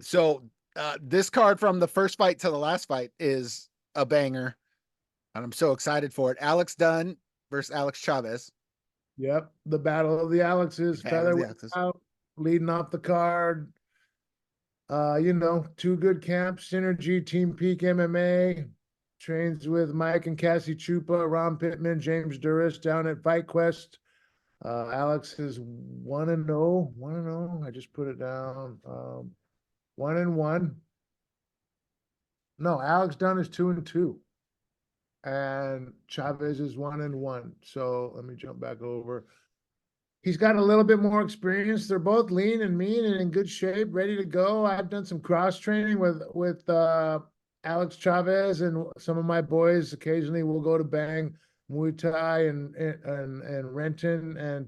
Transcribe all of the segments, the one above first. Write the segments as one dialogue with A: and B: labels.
A: So,
B: Uh, this card from the first fight to the last fight is a banger, and I'm so excited for it. Alex Dunn versus Alex Chavez.
A: yep, the battle of the Alexes,
B: Battle of the
A: featherweight
B: Alexes.
A: out, leading off the card. Two good camps, Synergy, Team Peak MMA, trains with Mike and Cassie Chupa, Ron Pittman, James Duras down at Fight Quest. Alex is 1-0, 1-0. I just put it down. 1-1. No, Alex Dunn is 2-2. And Chavez is 1-1. So let me jump back over. He's got a little bit more experience. They're both lean and mean and in good shape, ready to go. I've done some cross training with Alex Chavez and some of my boys. Occasionally, we'll go to Bang Muay Thai and Renton and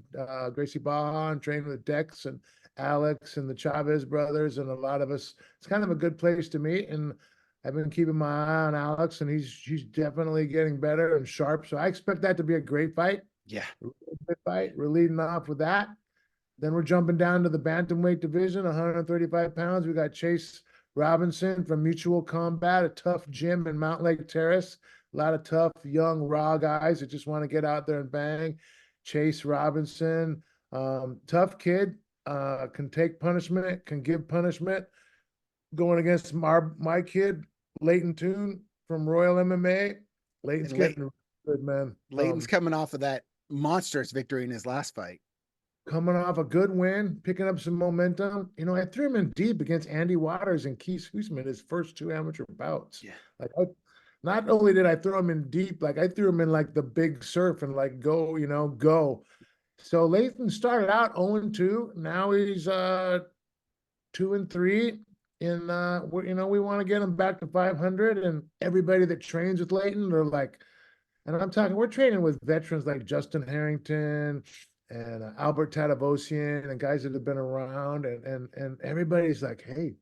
A: Gracie Baja and train with Dex and Alex and the Chavez brothers and a lot of us. It's kind of a good place to meet, and I've been keeping my eye on Alex, and he's definitely getting better and sharp. So I expect that to be a great fight.
B: Yeah.
A: Good fight. We're leading off with that. Then we're jumping down to the bantamweight division, 135 pounds. We got Chase Robinson from Mutual Combat, a tough gym in Mount Lake Terrace. A lot of tough, young, raw guys that just want to get out there and bang. Chase Robinson, tough kid, can take punishment, can give punishment. Going against my kid, Leighton Toon from Royal MMA. Leighton's getting good, man.
B: Leighton's coming off of that monstrous victory in his last fight.
A: Coming off a good win, picking up some momentum. I threw him in deep against Andy Waters and Keith Huisman his first two amateur bouts.
B: Yeah.
A: Not only did I throw him in deep, I threw him in like the big surf and go, go. So Leighton started out 0-2. Now he's 2-3. And we want to get him back to 500. And everybody that trains with Leighton, they're like, and I'm talking, we're training with veterans like Justin Harrington and Albert Tadavosian and guys that have been around, and everybody's like, hey,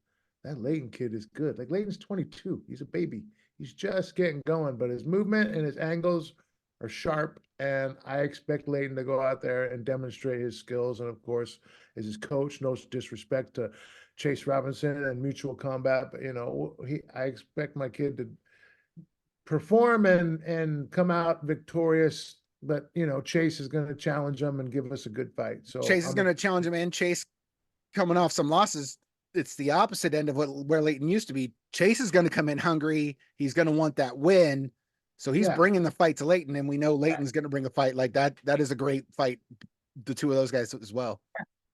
A: that Leighton kid is good. Like, Leighton's 22. He's a baby. He's just getting going, but his movement and his angles are sharp, and I expect Leighton to go out there and demonstrate his skills. And of course, as his coach, no disrespect to Chase Robinson and Mutual Combat, but I expect my kid to perform and come out victorious. But Chase is going to challenge him and give us a good fight. So
B: Chase is going to challenge him, and Chase coming off some losses. It's the opposite end of where Leighton used to be. Chase is going to come in hungry. He's going to want that win. So he's bringing the fight to Leighton, and we know Leighton's going to bring a fight like that. That is a great fight, the two of those guys as well.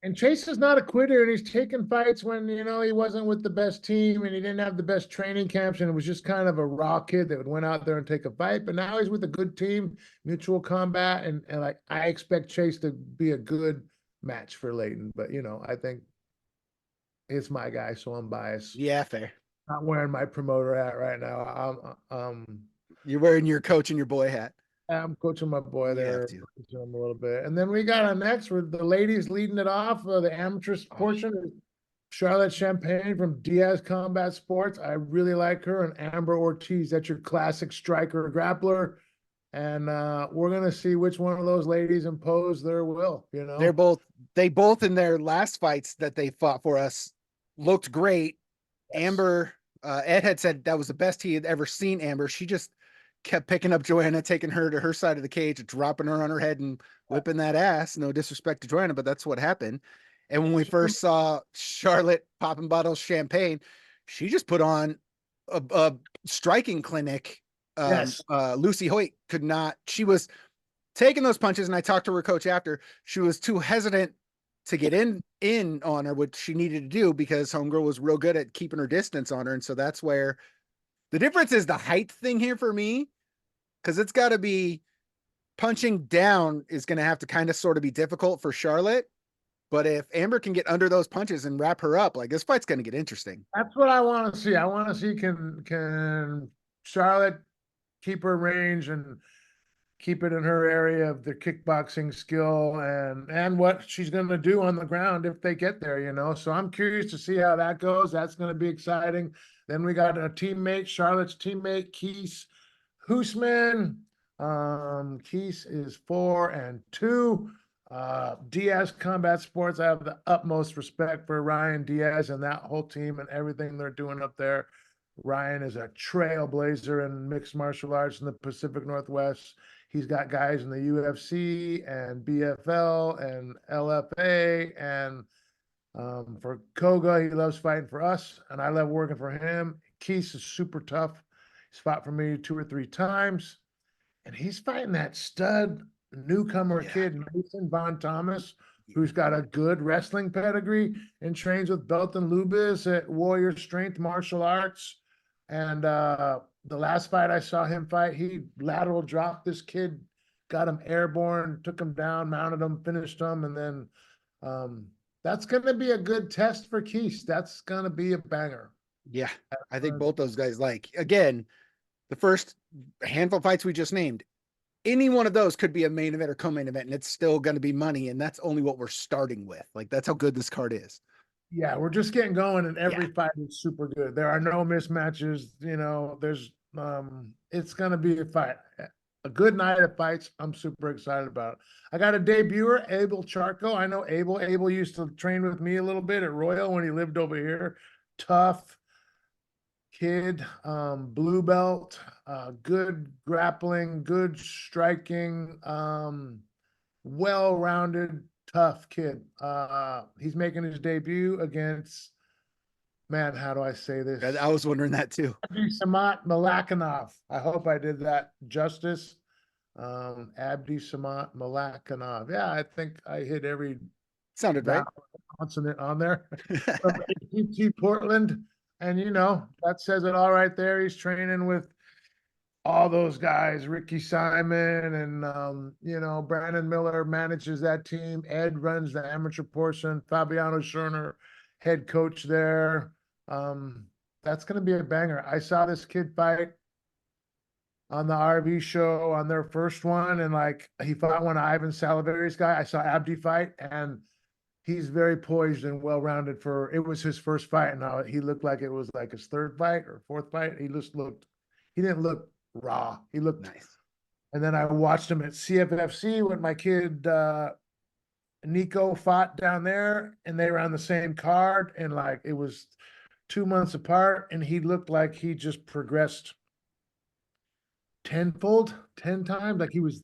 A: And Chase is not a quitter, and he's taking fights when, he wasn't with the best team and he didn't have the best training camps, and it was just kind of a raw kid that would went out there and take a fight. But now he's with a good team, Mutual Combat, and I expect Chase to be a good match for Leighton. But, I think it's my guy, so I'm biased.
B: Yeah, fair.
A: Not wearing my promoter hat right now.
B: You're wearing your coach and your boy hat.
A: I'm coaching my boy there a little bit. And then we got on next with the ladies leading it off. The amateur portion is Charlotte Champagne from Diaz Combat Sports. I really like her. And Amber Ortiz, that's your classic striker grappler. And we're going to see which one of those ladies impose their will.
B: They both in their last fights that they fought for us looked great. Yes. Amber, Ed had said that was the best he had ever seen Amber. She just kept picking up Joanna, taking her to her side of the cage, dropping her on her head and whipping that ass. No disrespect to Joanna, but that's what happened. And when we first saw Charlotte popping bottles of champagne, she just put on a striking clinic.
A: Yes.
B: Lucy Hoyt could not. She was taking those punches, and I talked to her coach after. She was too hesitant to get in on her, which she needed to do because homegirl was real good at keeping her distance on her. And so that's where the difference is the height thing here for me. Because it's got to be punching down is going to have to kind of sort of be difficult for Charlotte. But if Amber can get under those punches and wrap her up, this fight's going to get interesting.
A: That's what I want to see. I want to see can Charlotte keep her range and keep it in her area of the kickboxing skill and what she's going to do on the ground if they get there, So I'm curious to see how that goes. That's going to be exciting. Then we got a teammate, Charlotte's teammate, Keith Huisman. Keith is 4-2. Diaz Combat Sports, I have the utmost respect for Ryan Diaz and that whole team and everything they're doing up there. Ryan is a trailblazer in mixed martial arts in the Pacific Northwest. He's got guys in the UFC and BFL and LFA and for Koga, he loves fighting for us, and I love working for him. Keith is super tough. He's fought for me 2 or 3 times, and he's fighting that stud newcomer
B: Yeah.
A: kid, Mason Von Thomas, who's got a good wrestling pedigree and trains with Belton Lubis at Warrior Strength Martial Arts. And the last fight I saw him fight, he lateral dropped this kid, got him airborne, took him down, mounted him, finished him, and then that's going to be a good test for Keith. That's going to be a banger.
B: Yeah, I think both those guys, like, again, the first handful of fights we just named, any one of those could be a main event or co-main event, and it's still going to be money, and that's only what we're starting with. Like, that's how good this card is.
A: Yeah, we're just getting going, and every fight is super good. There are no mismatches. You know, there's it's going to be a fight. A good night of fights. I'm super excited about it. I got a debuter, Abel Charco. I know Abel. Abel used to train with me a little bit at Royal when he lived over here. Tough kid, blue belt, good grappling, good striking, well-rounded, tough kid. He's making his debut against, man, how do I say this?
B: I was wondering that too.
A: Abdi Samat Malakanov. I hope I did that justice. Abdi Samat Malakanov. Yeah, I think I hit every
B: Sounded right.
A: consonant on there. From ATT Portland. And, you know, that says it all right there. He's training with all those guys, Ricky Simon and, you know, Brandon Miller manages that team. Ed runs the amateur portion. Fabiano Scherner, head coach there. That's going to be a banger. I saw this kid fight on the RV show on their first one, and like he fought one Ivan Salivari's guy. I saw Abdi fight, and he's very poised and well-rounded for, it was his first fight. And now he looked like it was like his third fight or fourth fight. He just looked, he didn't look raw. He looked
B: nice.
A: And then I watched him at CFFC when my kid, Nico fought down there, and they were on the same card, and like it was 2 months apart, and he looked like he just progressed tenfold, 10 times. Like he was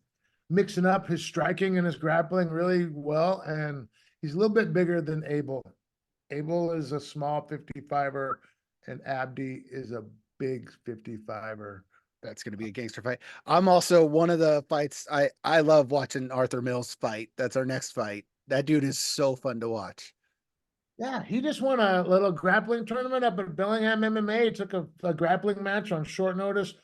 A: mixing up his striking and his grappling really well. And he's a little bit bigger than Abel. Abel is a small 55er, and Abdi is a big 55er.
B: That's going to be a gangster fight. I'm also one of the fights. I love watching Arthur Mills fight. That's our next fight. That dude is so fun to watch.
A: Yeah, he just won a little grappling tournament up at Bellingham MMA. He took a grappling match on short notice.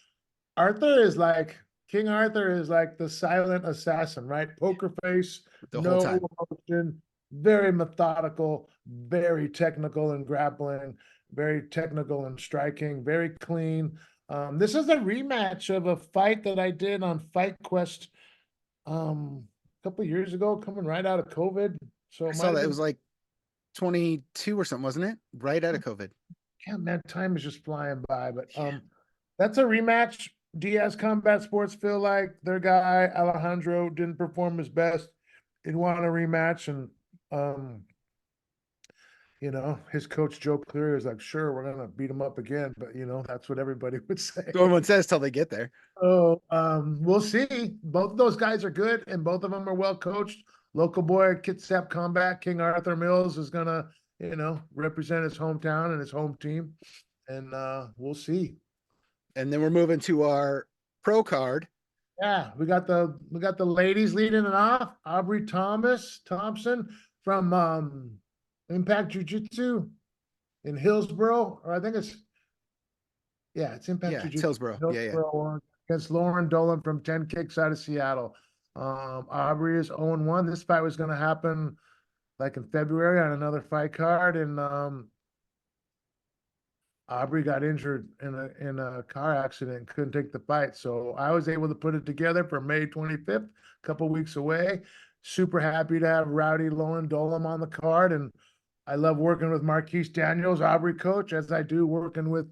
A: Arthur is like, King Arthur is like the silent assassin, right? Poker face,
B: The whole time.
A: emotion, very methodical, very technical in grappling, very technical in striking, very clean. This is a rematch of a fight that I did on Fight Quest a couple of years ago, coming right out of COVID. So
B: I saw that it was like 22 or something, wasn't it? Right out of COVID.
A: Yeah, man, time is just flying by. But that's a rematch. Diaz Combat Sports feel like their guy Alejandro didn't perform his best. He'd want a rematch, and you know, his coach Joe Cleary is like, sure, we're gonna beat him up again, but you know, that's what everybody would say.
B: Everyone says till they get there.
A: So we'll see. Both of those guys are good, and both of them are well coached. Local boy Kitsap Combat, King Arthur Mills, is gonna, you know, represent his hometown and his home team, and we'll see.
B: And then we're moving to our pro card.
A: Yeah, we got the ladies leading it off. Aubrey Thompson from Impact Jiu-Jitsu in Hillsboro, or I think it's Impact
B: Yeah,
A: Jiu-Jitsu.
B: Hillsboro.
A: Hillsboro, against Lauren Dolan from 10 Kicks out of Seattle. Aubrey is 0-1. This fight was going to happen like in February on another fight card, and Aubrey got injured in a car accident and couldn't take the fight. So I was able to put it together for May 25th, a couple weeks away. Super happy to have Rowdy Lauren Dolan on the card. And I love working with Marquise Daniels, Aubrey coach, as I do working with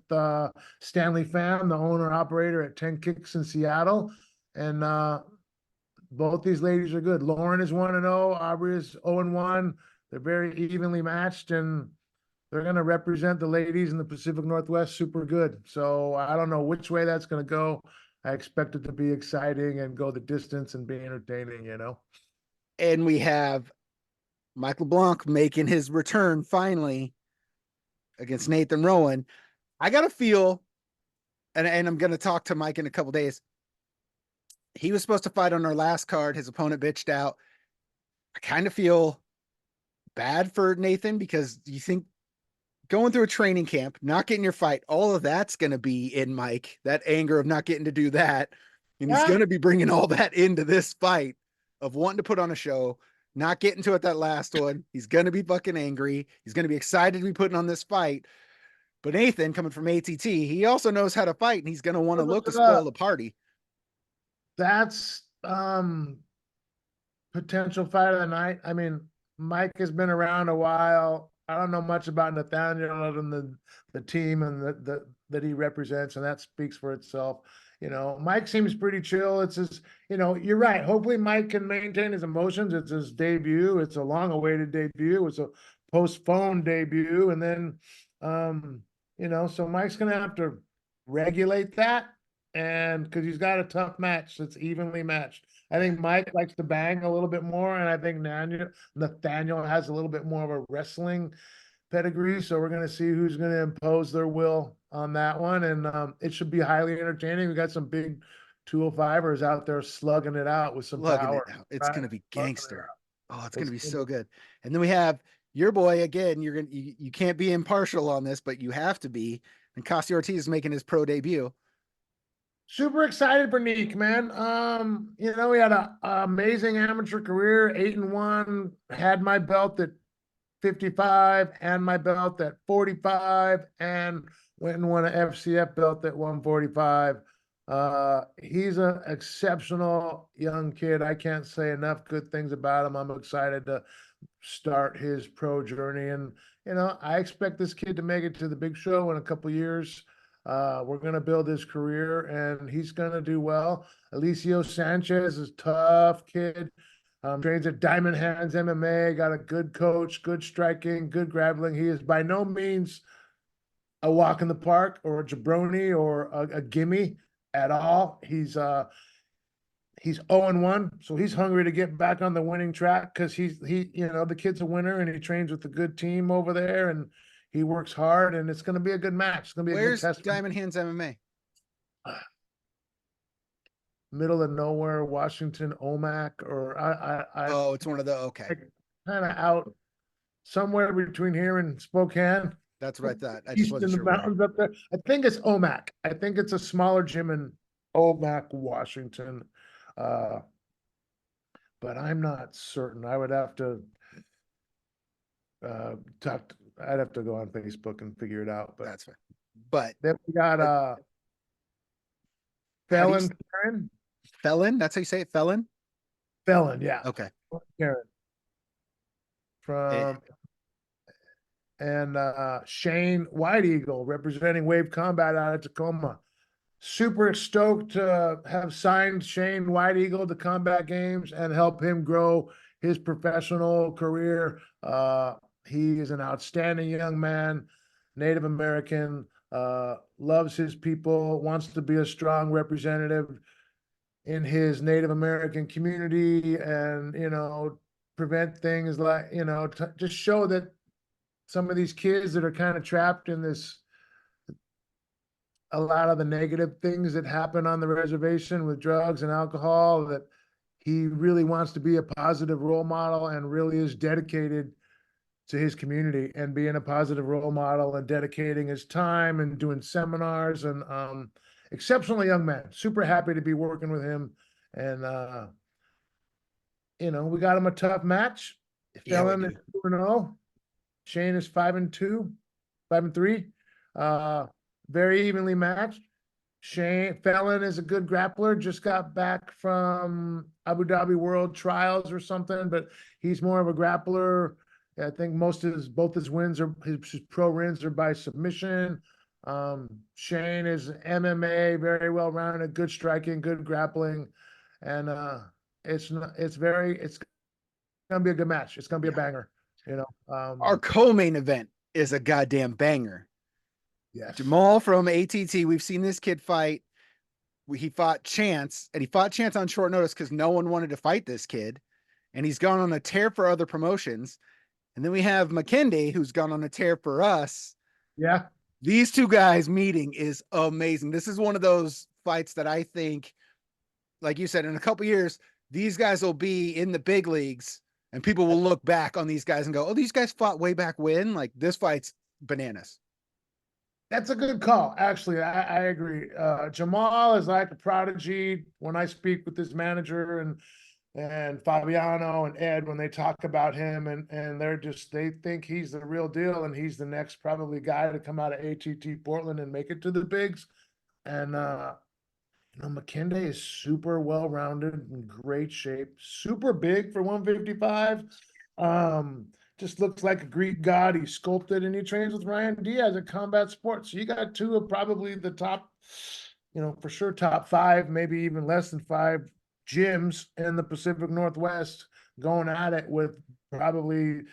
A: Stanley Pham, the owner operator at 10 Kicks in Seattle. And both these ladies are good. Lauren is 1-0, Aubrey is 0-1. They're very evenly matched, and they're going to represent the ladies in the Pacific Northwest super good. So I don't know which way that's going to go. I expect it to be exciting and go the distance and be entertaining, you know.
B: And we have Michael Blanc making his return finally against Nathan Rowan. I got to feel, and I'm going to talk to Mike in a couple days. He was supposed to fight on our last card. His opponent bitched out. I kind of feel bad for Nathan because you think going through a training camp, not getting your fight, all of that's going to be in Mike, that anger of not getting to do that. And he's going to be bringing all that into this fight of wanting to put on a show, not getting to it that last one. He's going to be fucking angry. He's going to be excited to be putting on this fight. But Nathan, coming from ATT, he also knows how to fight, and he's going to want to look to spoil the party.
A: That's potential fight of the night. I mean, Mike has been around a while. I don't know much about Nathaniel other than the team and that he represents, and that speaks for itself. You know, Mike seems pretty chill. It's his, you know, you're right. Hopefully Mike can maintain his emotions. It's his debut. It's a long-awaited debut. It's a postponed debut. And then, you know, so Mike's going to have to regulate that. And because he's got a tough match that's evenly matched. I think Mike likes to bang a little bit more, and I think Nathaniel has a little bit more of a wrestling pedigree. So we're going to see who's going to impose their will on that one, and it should be highly entertaining. We got some big 205ers out there slugging it out with some power.
B: It's going to be gangster. Oh, it's going to be so good. And then we have your boy again. You can't be impartial on this, but you have to be. And Costi Ortiz is making his pro debut.
A: Super excited for Neek, man. You know, he had an amazing amateur career, 8-1, had my belt at 55 and my belt at 45, and went and won an FCF belt at 145. He's an exceptional young kid. I can't say enough good things about him. I'm excited to start his pro journey. And, you know, I expect this kid to make it to the big show in a couple years. We're going to build his career, and he's going to do well. Alicio Sanchez is a tough kid. Trains at Diamond Hands MMA, got a good coach, good striking, good grappling. He is by no means a walk in the park or a jabroni or a gimme at all. He's 0-1, so he's hungry to get back on the winning track because he you know, the kid's a winner, and he trains with a good team over there, and he works hard, and it's going to be a good match. It's going to be a good test.
B: Diamond Hands MMA?
A: Middle of nowhere, Washington, Omak, or
B: oh, it's one of the, okay.
A: Kind of out somewhere between here and Spokane.
B: That's what I thought. I just wasn't sure.
A: Mountains up there. I think it's Omak. I think it's a smaller gym in Omak, Washington. But I'm not certain. I would have to I'd have to go on Facebook and figure it out. But
B: that's fine. But
A: then we got Felon Karen.
B: Felon, that's how you say it? Felon?
A: Felon, yeah.
B: Okay.
A: Karen. From and Shane White Eagle representing Wave Combat out of Tacoma. Super stoked to have signed Shane White Eagle to Combat Games and help him grow his professional career. He is an outstanding young man, Native American, loves his people, wants to be a strong representative in his Native American community, and, you know, prevent things like, you know, just show that some of these kids that are kind of trapped in this, a lot of the negative things that happen on the reservation with drugs and alcohol, that he really wants to be a positive role model and really is dedicated to his community and being a positive role model and dedicating his time and doing seminars, and exceptional young man. Super happy to be working with him. And, you know, we got him a tough match. Felon is 2-0. Shane is 5-2, 5-3. Very evenly matched. Felon is a good grappler, just got back from Abu Dhabi World Trials or something, but he's more of a grappler. I think both his wins are his pro wins are by submission. Shane is MMA, very well rounded, good striking, good grappling, and It's not, it's gonna be a good match. It's gonna be a
B: Yeah.
A: banger, you know.
B: Our co-main event is a goddamn banger.
A: Yes.
B: Jamal from ATT. We've seen this kid fight. He fought Chance, and he fought Chance on short notice because no one wanted to fight this kid. And he's gone on a tear for other promotions. And then we have McKinday, who's gone on a tear for us.
A: Yeah.
B: These two guys meeting is amazing. This is one of those fights that I think, like you said, in a couple years, these guys will be in the big leagues and people will look back on these guys and go, oh, these guys fought way back when. Like, this fight's bananas.
A: That's a good call. Actually, I agree. Jamal is like a prodigy. When I speak with his manager and Fabiano and Ed, when they talk about him, and they think he's the real deal, and he's the next probably guy to come out of ATT Portland and make it to the bigs. And McKinday is super well rounded, in great shape, super big for 155. Just looks like a Greek god. He's sculpted, and he trains with Ryan Diaz at Combat Sports. So you got two of probably the top, for sure top five, maybe even less than five gyms in the Pacific Northwest going at it with probably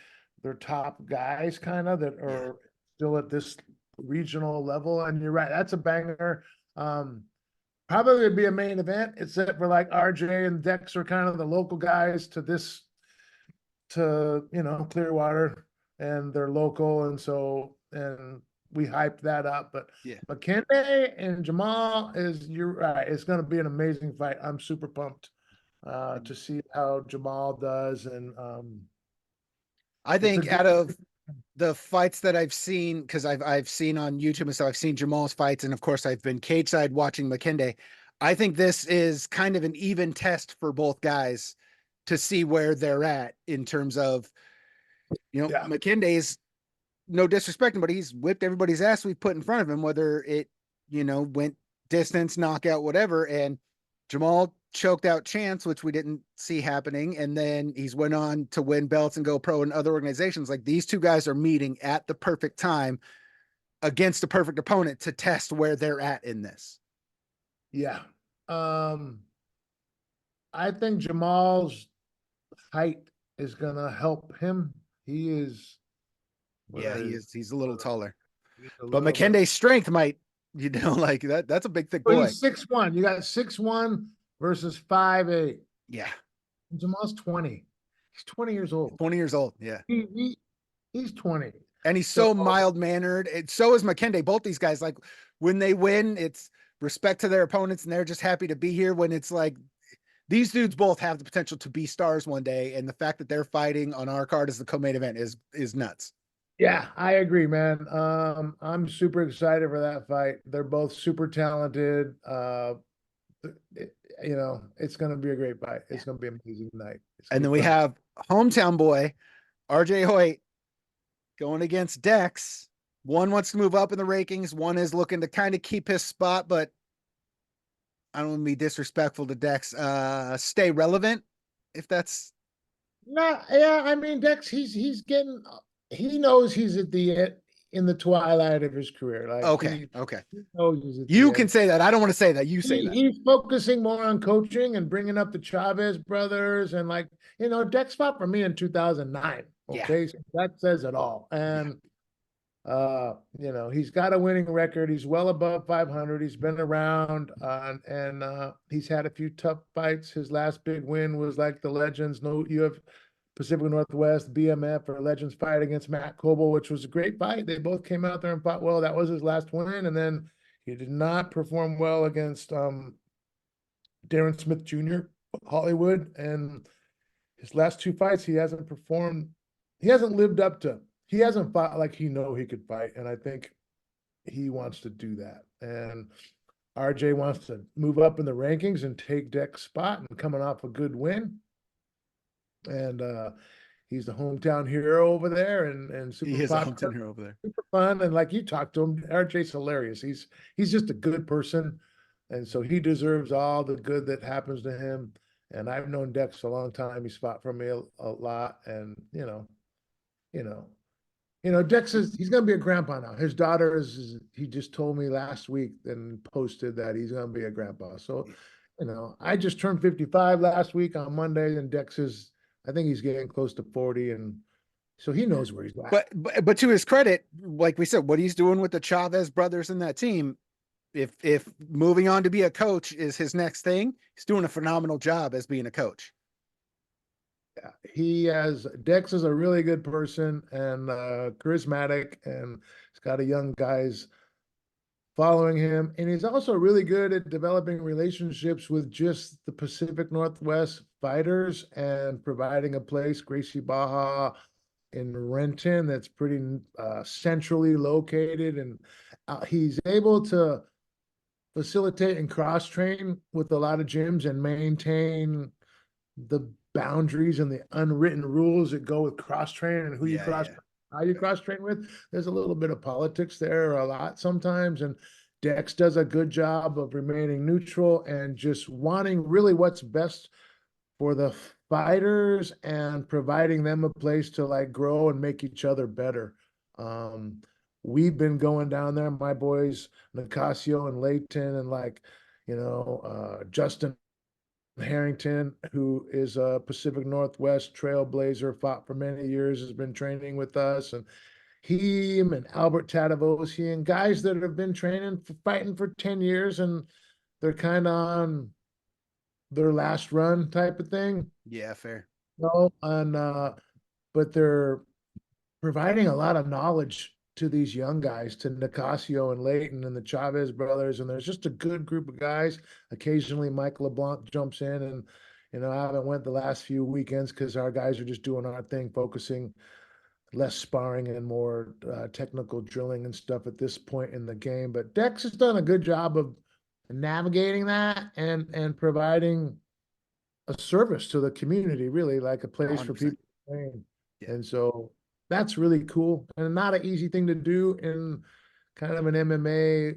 A: their top guys kind of that are still at this regional level. And you're right, that's a banger. Probably would be a main event, except for like RJ and Dex are kind of the local guys to Clearwater, and they're local, and we hyped that up. But
B: Yeah.
A: McKinday and Jamal you're right, it's going to be an amazing fight. I'm super pumped to see how Jamal does. And
B: I think out of the fights that I've seen, because I've seen on YouTube and stuff, I've seen Jamal's fights, and of course I've been cage side watching McKinday. I think this is kind of an even test for both guys to see where they're at in terms of, McKinday's, no disrespect, but he's whipped everybody's ass we've put in front of him, whether it, went distance, knockout, whatever. And Jamal choked out Chance, which we didn't see happening. And then he's went on to win belts and go pro in other organizations. Like, these two guys are meeting at the perfect time against a perfect opponent to test where they're at in this.
A: Yeah. I think Jamal's height is gonna help him. He is.
B: He's a little taller. But
A: But
B: McKinday's strength might, like that. That's a big, thick boy.
A: He's 6'1". You got 6'1" versus 5'8".
B: Yeah.
A: Jamal's 20. He's 20 years old.
B: 20 years old. Yeah.
A: He's 20.
B: And he's so mild mannered. And so is McKinday. Both these guys, like, when they win, it's respect to their opponents and they're just happy to be here. When it's like, these dudes both have the potential to be stars one day. And the fact that they're fighting on our card as the co-main event is nuts.
A: Yeah, I agree, man. I'm super excited for that fight. They're both super talented. It's going to be a great fight. It's going to be an amazing night.
B: And then we have hometown boy, RJ Hoyt, going against Dex. One wants to move up in the rankings. One is looking to kind of keep his spot, but I don't want to be disrespectful to Dex. Stay relevant, if that's.
A: No, yeah, I mean, Dex, he knows he's in the twilight of his career. Like,
B: okay.
A: He knows he's at
B: You
A: the
B: can
A: end.
B: say that. I don't want to say that. You say that.
A: He's focusing more on coaching and bringing up the Chavez brothers, and Dex fought for me in 2009. Okay, so that says it all. And he's got a winning record. He's well above 500. He's been around, and he's had a few tough fights. His last big win was like the Legends. You have Pacific Northwest BMF or Legends fight against Matt Coble, which was a great fight. They both came out there and fought well. That was his last win, and then he did not perform well against Darren Smith Jr. Hollywood. And his last two fights, he hasn't performed. He hasn't lived up to. He hasn't fought like he could fight, and I think he wants to do that. And RJ wants to move up in the rankings and take Deck's spot, and coming off a good win. And he's the hometown hero over there, and super.
B: He is a hometown hero over there.
A: Super fun, and like you talked to him, RJ's hilarious. He's just a good person, and so he deserves all the good that happens to him. And I've known Dex a long time. He's fought for me a lot, and Dex he's gonna be a grandpa now. His daughter he just told me last week and posted that he's gonna be a grandpa. So, I just turned 55 last week on Monday, and I think he's getting close to 40, and so he knows where he's at.
B: But to his credit, like we said, what he's doing with the Chavez brothers in that team, if moving on to be a coach is his next thing, he's doing a phenomenal job as being a coach.
A: Dex is a really good person and charismatic, and he's got a young guys following him. And he's also really good at developing relationships with just the Pacific Northwest fighters and providing a place, Gracie Baja in Renton, that's pretty centrally located. And he's able to facilitate and cross train with a lot of gyms and maintain the boundaries and the unwritten rules that go with cross training and how you cross train with. There's a little bit of politics there, a lot sometimes, and Dex does a good job of remaining neutral and just wanting really what's best for the fighters and providing them a place to like grow and make each other better. We've been going down there, my boys Nicasio and Layton, and Justin Harrington, who is a Pacific Northwest trailblazer, fought for many years, has been training with us, and him and Albert Tadavosi and guys that have been fighting for 10 years, and they're kind of on their last run type of thing.
B: Yeah, fair.
A: But they're providing a lot of knowledge to these young guys, to Nicasio and Layton and the Chavez brothers, and there's just a good group of guys. Occasionally, Mike LeBlanc jumps in, and I haven't went the last few weekends because our guys are just doing our thing, focusing less sparring and more technical drilling and stuff at this point in the game. But Dex has done a good job of navigating that and providing a service to the community, really, like a place 100%. For people to train. Yeah. And so that's really cool and not an easy thing to do in kind of an MMA.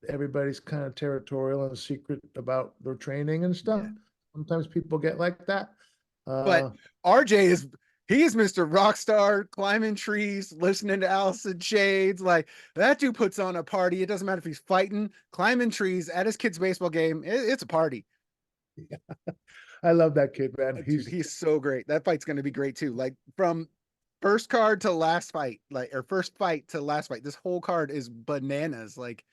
A: Everybody's kind of territorial and secret about their training and stuff. Yeah. Sometimes people get like that.
B: But RJ he's Mr. Rockstar, climbing trees, listening to Alice in Shades. Like, that dude puts on a party. It doesn't matter if he's fighting, climbing trees at his kid's baseball game. It's a party.
A: Yeah. I love that kid, man.
B: He's so great. That fight's going to be great too. Like, from first card to last fight, or first fight to last fight, this whole card is bananas. Like,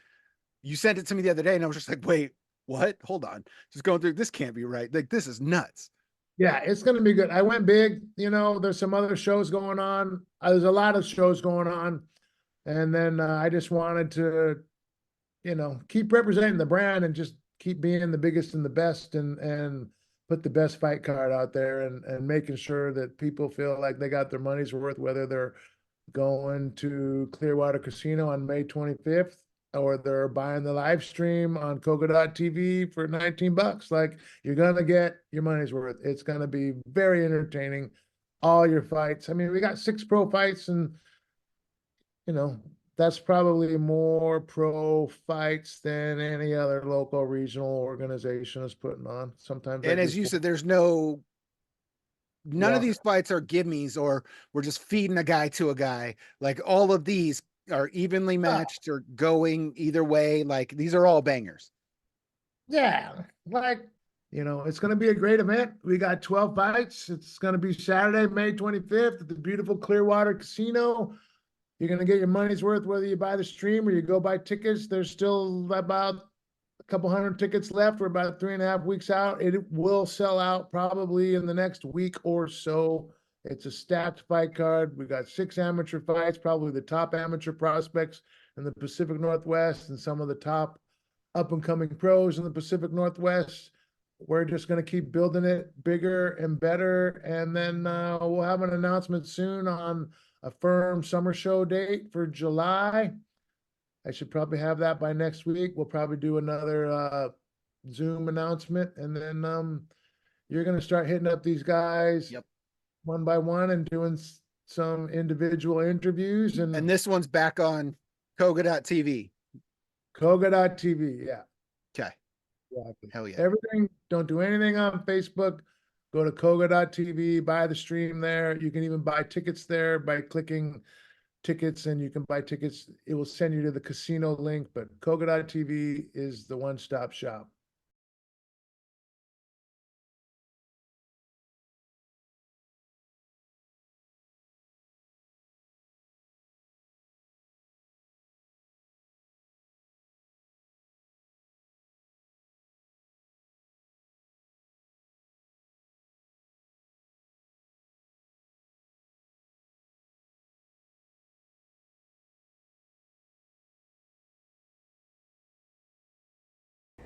B: you sent it to me the other day and I was just like, wait, what? Hold on. Just going through, this can't be right. Like, this is nuts.
A: Yeah, it's going to be good. I went big, there's some other shows going on. There's a lot of shows going on. And then I just wanted to, keep representing the brand and just keep being the biggest and the best and put the best fight card out there and making sure that people feel like they got their money's worth, whether they're going to Clearwater Casino on May 25th or they're buying the live stream on COGA.tv for $19. Like, you're going to get your money's worth. It's going to be very entertaining. All your fights. I mean, we got 6 pro fights, and, that's probably more pro fights than any other local regional organization is putting on. Sometimes.
B: And as you said, there's none of these fights are gimmies or we're just feeding a guy to a guy. Like, all of these are evenly matched or going either way. Like, these are all bangers.
A: Yeah. Like, it's going to be a great event. We got 12 fights. It's going to be Saturday, May 25th at the beautiful Clearwater Casino. You're going to get your money's worth, whether you buy the stream or you go buy tickets. There's still about a couple hundred tickets left. We're about 3.5 weeks out. It will sell out probably in the next week or so. It's a stacked fight card. We got 6 amateur fights, probably the top amateur prospects in the Pacific Northwest and some of the top up-and-coming pros in the Pacific Northwest. We're just going to keep building it bigger and better. And then we'll have an announcement soon on a firm summer show date for July. I should probably have that by next week. We'll probably do another Zoom announcement. And then you're going to start hitting up these guys one by one and doing some individual interviews. And
B: this one's back on COGA.tv.
A: COGA.tv, yeah.
B: Okay.
A: Exactly.
B: Hell yeah.
A: Everything, don't do anything on Facebook. Go to COGA.tv, buy the stream there. You can even buy tickets there by clicking tickets, and you can buy tickets. It will send you to the casino link, but COGA.tv is the one-stop shop.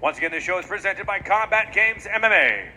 C: Once again, this show is presented by Combat Games MMA.